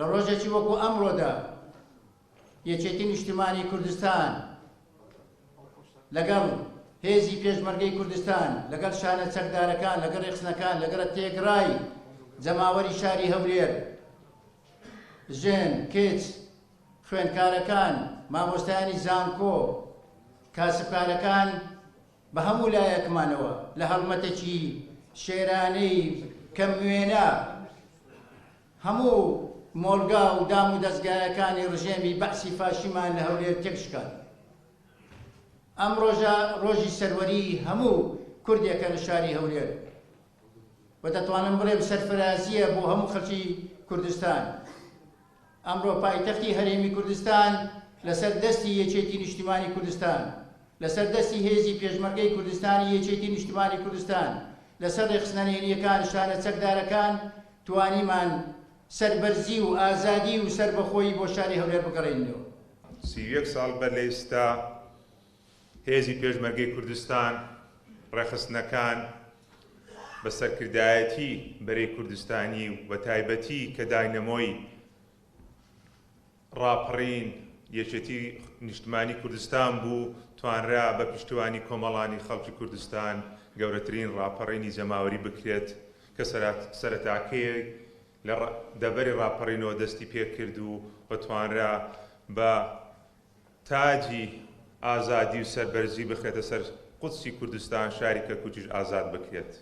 لە ڕۆژێکی وەکو ئەمڕۆدا یەکێتی نیشتیمانی کوردستان لەگەڵ هێزی پێشمەرگەی کوردستان لەگەڵ شانە چەکدارەکان لەگەڵ ڕێخستنەکان لەگەڵ تێگڕای جەماوەری شاری هەولێر ژێن کچ خوێندکارەکان مامۆستایانی زانکۆ کاسبکارەکان بە هەموو لایەکمانەوە لە هەڵمەتێکی شێرانەی کەموێنە هەموو مۆڵگا و دام و دەستگایەکانی ڕژێمی بەعسی فاشیمان لە هەولێر تێکشکان. ئەم ڕۆژە ڕۆژی سەروەری هەموو کوردێکە لە شاری هەولێر و دەتوانم بڵێم سەرفرازیە بۆ هەموو خەڵکی کوردستان. ئەمڕۆ پایتەختی هەرێمی کوردستان لەسەر دەستی یەکێتی نیشتیمانی کوردستان، لەسەر دەستی هێزی پێشمەرگەی کوردستانی یەکێتی نیشتیمانی کوردستان، لەسەر ڕێخستنەرێنیەکان شانە چەکدارەکان توانیمان سەربەرزی و ئازادی و سەربەخۆیی بۆ شاری هەولێر بگەڕێنەوە. 31 ساڵ بەر لە ئێستا هێزی پێشمەرگەی کوردستان ڕێخستنەکان بە سەرکردایەتی بەرەی کوردستانی و بە تایبەتی کە داینەمۆی ڕاپەڕین یەکێتی نیشتیمانی کوردستان بوو توانرا بە پشتیوانی کۆمەڵانی خەڵکی کوردستان گەورەترین ڕاپەڕینی جەماوەری بکرێت کە سەرەتاکەیەک لە دەبەری ڕاپەڕینەوە دەستی پێکرد و بەتوانرا بە تاجی ئازادی و سەربەرزی بخرێتە سەر قودسی کوردستان شاری کەرکووکیش ئازاد بکرێت.